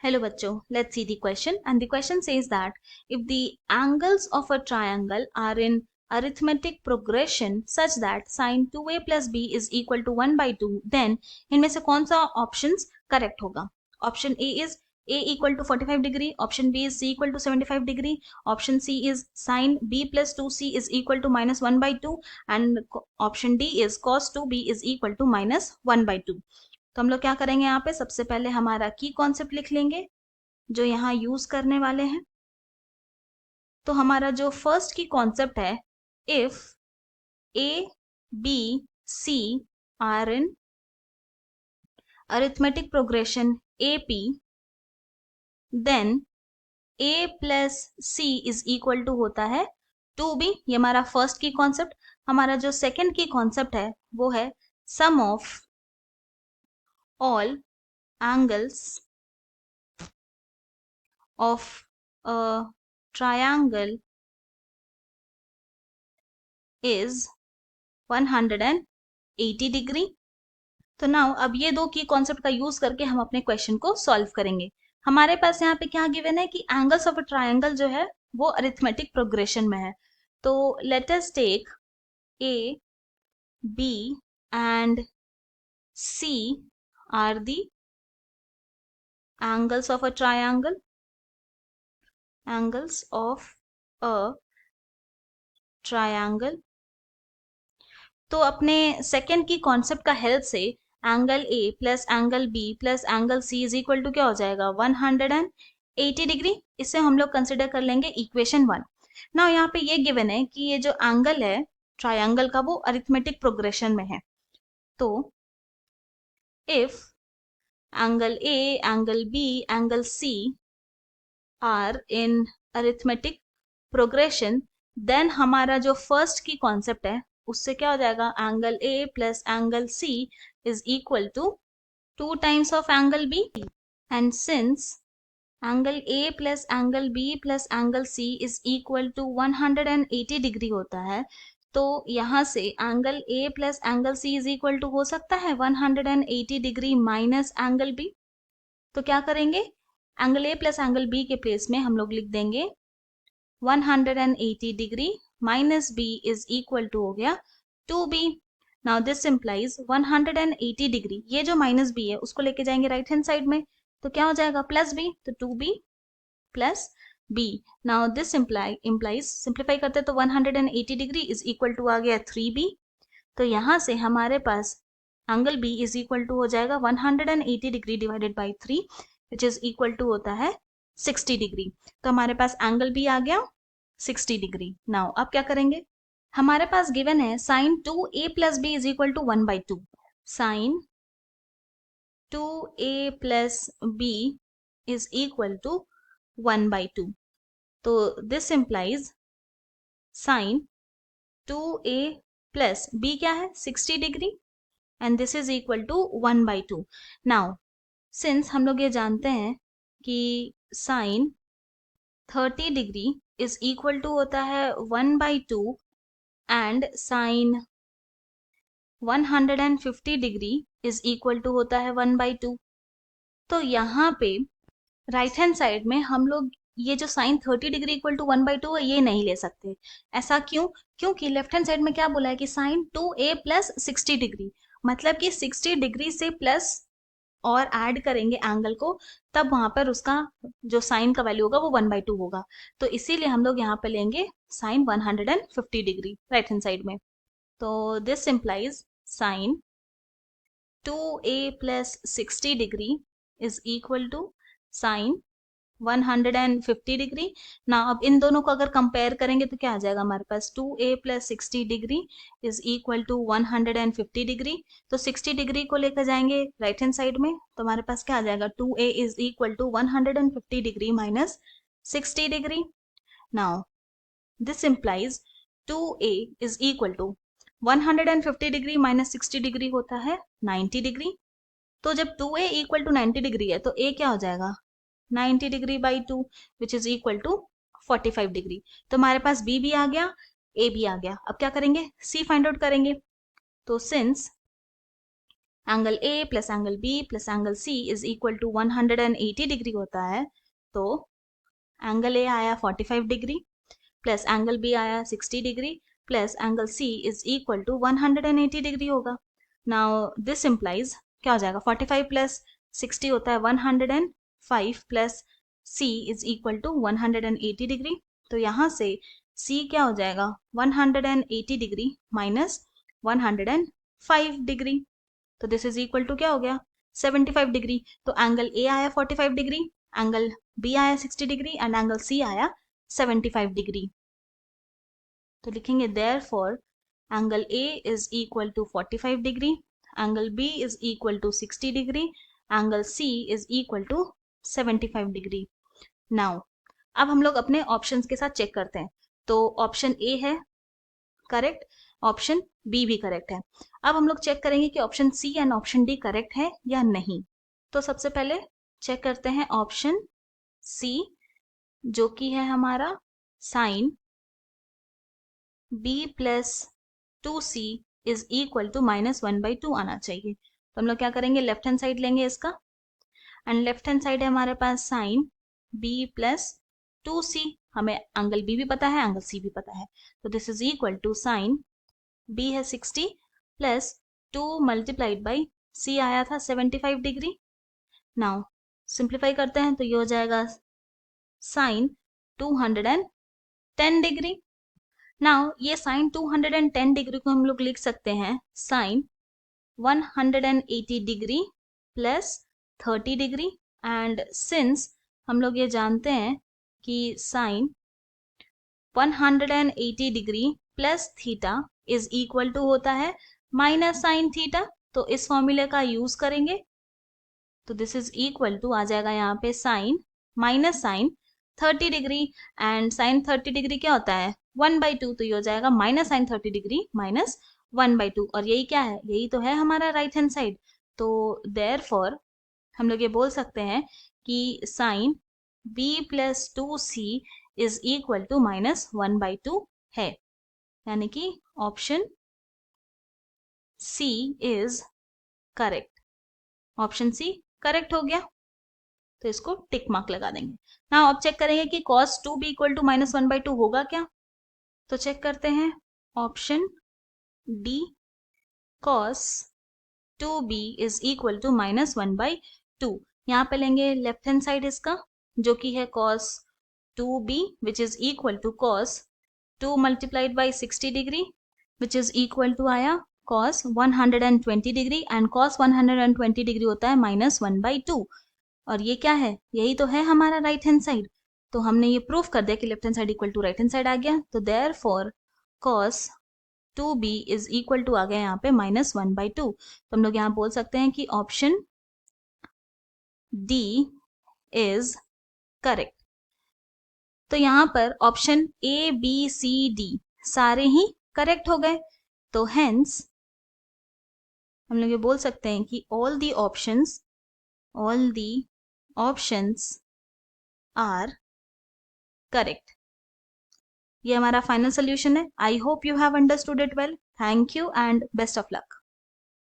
Hello bachcho, let's see the question, and the question says that if the angles of a triangle are in arithmetic progression such that sin 2a plus b is equal to 1 by 2, then इनमें से कौन सा options correct होगा? Option A is a equal to 45 degree, option B is c equal to 75 degree, option C is sin b plus 2c is equal to minus 1 by 2, and option D is cos 2b is equal to minus 1 by 2. तो हम लोग क्या करेंगे, यहाँ पे सबसे पहले हमारा की कॉन्सेप्ट लिख लेंगे जो यहाँ यूज करने वाले हैं। तो हमारा जो फर्स्ट की कॉन्सेप्ट है, if a b c are in arithmetic progression A P, then a plus C is equal to होता है 2b। ये हमारा फर्स्ट की कॉन्सेप्ट। हमारा जो सेकंड की कॉन्सेप्ट है वो है sum of all angles of a triangle is 180 degree. तो नाउ अब ये दो की कॉन्सेप्ट का यूज करके हम अपने क्वेश्चन को सॉल्व करेंगे। हमारे पास यहाँ पे क्या गिवन है कि एंगल्स ऑफ अ ट्राइंगल जो है वो अरिथमेटिक प्रोग्रेशन में है। तो let us take a b and c are the angles of a triangle, angles of a triangle। तो अपने सेकेंड की कॉन्सेप्ट का हेल्प से angle a plus angle b plus angle C is equal to क्या हो जाएगा, 180 degree. इसे हम लोग कंसिडर कर लेंगे इक्वेशन 1। ना यहाँ पे ये गिवन है कि ये जो एंगल है ट्राइंगल का वो अरिथमेटिक प्रोग्रेशन में है। तो if angle A, angle B, angle C are in arithmetic progression, then हमारा जो फर्स्ट की कॉन्सेप्ट है उससे क्या हो जाएगा, angle A plus angle C is equal to 2 times of angle B, and since angle A plus angle B plus angle C is equal to 180 degree होता है, तो यहाँ से angle a plus angle C is equal to हो सकता है 180 degree minus angle B. तो क्या करेंगे, angle a plus angle b के प्लेस में हम लोग लिख देंगे 180 degree minus b is equal to हो गया 2b। Now this implies 180 degree, ये जो माइनस बी है उसको लेके जाएंगे राइट हैंड साइड में, तो क्या हो जाएगा प्लस बी, तो 2b plus b। Now this implies simplify करते तो 180 डिग्री इज इक्वल टू आ गया 3b। तो यहाँ से हमारे पास angle b is equal to हो जाएगा 180 degree divided by 3 which is equal to होता है 60 डिग्री। तो हमारे पास एंगल b आ गया 60 डिग्री। नाउ अब क्या करेंगे, हमारे पास गिवन है sine 2a plus b is equal to 1 by 2। Sine 2a plus b is equal to 1 by 2. तो this implies sine 2a plus b क्या है 60 degree and this is equal to 1 by 2। Now since हम लोग ये जानते हैं कि sine 30 degree is equal to होता है 1 by 2 and sine 150 degree is equal to होता है 1 by 2। तो यहाँ पे राइट हैंड साइड में हम लोग ये जो sine 30 degree equal to 1 by 2 है ये नहीं ले सकते। ऐसा क्यों, क्योंकि लेफ्ट हैंड साइड में क्या बोला है कि साइन 2a प्लस 60 डिग्री, मतलब कि 60 डिग्री से प्लस और ऐड करेंगे एंगल को, तब वहां पर उसका जो साइन का वैल्यू होगा वो 1 by 2 होगा। तो इसीलिए हम लोग यहाँ पे लेंगे sine 150 degree right hand side में। तो this implies sine 2a plus 60 degree is equal to sine 150 degree. ना अब इन दोनों को अगर कंपेयर करेंगे तो क्या आ जाएगा हमारे पास 2a plus 60 degree is equal to 150 degree. तो 60 डिग्री को लेकर जाएंगे राइट हैंड साइड में, तो हमारे पास क्या आ जाएगा 2a is equal to 150 degree minus 60 degree. Now this implies 2a is equal to 150 degree minus 60 degree होता है 90 डिग्री। तो जब 2a इक्वल टू 90 डिग्री है तो a क्या हो जाएगा 90 degree by 2 which is equal to 45 degree. तो हमारे पास b भी आ गया, a भी आ गया। अब क्या करेंगे, c फाइंड आउट करेंगे। तो since angle a plus angle b plus angle C is equal to 180 degree होता है, तो एंगल ए आया 45 डिग्री प्लस एंगल बी आया 60 degree plus angle C is equal to 180 degree होगा। नाउ दिस इम्प्लाइज क्या हो जाएगा, 45 प्लस 60 होता है 105 plus C is equal to 180 degree. तो यहाँ से सी क्या हो जाएगा, 180 डिग्री माइनस 105 डिग्री, तो दिस इज इक्वल टू क्या हो गया, 75 डिग्री। तो एंगल ए आया 45 डिग्री, एंगल बी आया 60 डिग्री एंड एंगल सी आया 75 डिग्री। तो लिखेंगे therefore angle a is equal to 45 degree, angle b is equal to 60 degree, angle C is equal to 75 degree. Now अब हम लोग अपने ऑप्शंस के साथ चेक करते हैं। तो ऑप्शन ए है करेक्ट, ऑप्शन बी भी करेक्ट है। अब हम लोग चेक करेंगे कि option c and option d correct है या नहीं। तो सबसे पहले चेक करते हैं ऑप्शन सी, जो कि है हमारा sine b plus 2c is equal to -1/2 आना चाहिए। तो हम लोग क्या करेंगे, लेफ्ट हैंड साइड लेंगे इसका, एंड लेफ्ट हैंड साइड है हमारे पास साइन b प्लस 2c, हमें एंगल b भी पता है एंगल c भी पता है, तो this is equal to sine b है 60 प्लस 2 मल्टीप्लाइड बाई c आया था 75 डिग्री। नाउ सिंप्लीफाई करते हैं तो ये हो जाएगा साइन 210 डिग्री। नाउ ये साइन 210 डिग्री को हम लोग लिख सकते हैं sine 180 degree plus 30 degree, and since हम लोग ये जानते हैं कि sine 180 degree plus theta is equal to होता है माइनस साइन थीटा, तो इस फॉर्मूले का यूज करेंगे। तो दिस इज इक्वल टू आ जाएगा यहाँ पे sine minus sine 30 degree, and sine 30 degree क्या होता है 1/2, तो ये हो जाएगा माइनस साइन 30 डिग्री माइनस 1/2, और यही क्या है, यही तो है हमारा राइट हैंड साइड। तो देयरफॉर हम लोग ये बोल सकते हैं कि sine b plus 2c is equal to -1/2 है, यानी कि option c is correct. Option c correct हो गया, तो इसको टिक मार्क लगा देंगे। ना अब चेक करेंगे कि cos 2b इक्वल टू -1/2 होगा क्या। तो चेक करते हैं option d, cos 2b is equal to -1/2। यहाँ पे लेंगे लेफ्ट हैंड साइड इसका, जो कि है cos 2b which is equal to cos 2 multiplied by 60 degree which is equal to आया cos 120 degree, and cos 120 degree होता है -1/2, और ये क्या है, यही तो है हमारा राइट हैंड साइड। तो हमने ये प्रूफ कर दिया कि left hand side equal to right hand side आ गया। तो therefore cos 2b is equal to आ गया यहाँ पे -1/2। तो हम लोग यहाँ बोल सकते हैं कि ऑप्शन डी इज करेक्ट। तो यहाँ पर option a b c d सारे ही करेक्ट हो गए, तो हेंस हम लोग ये बोल सकते हैं कि all the options are correct. ये हमारा फाइनल सोल्यूशन है। I hope you have understood it well. Thank you and best of luck.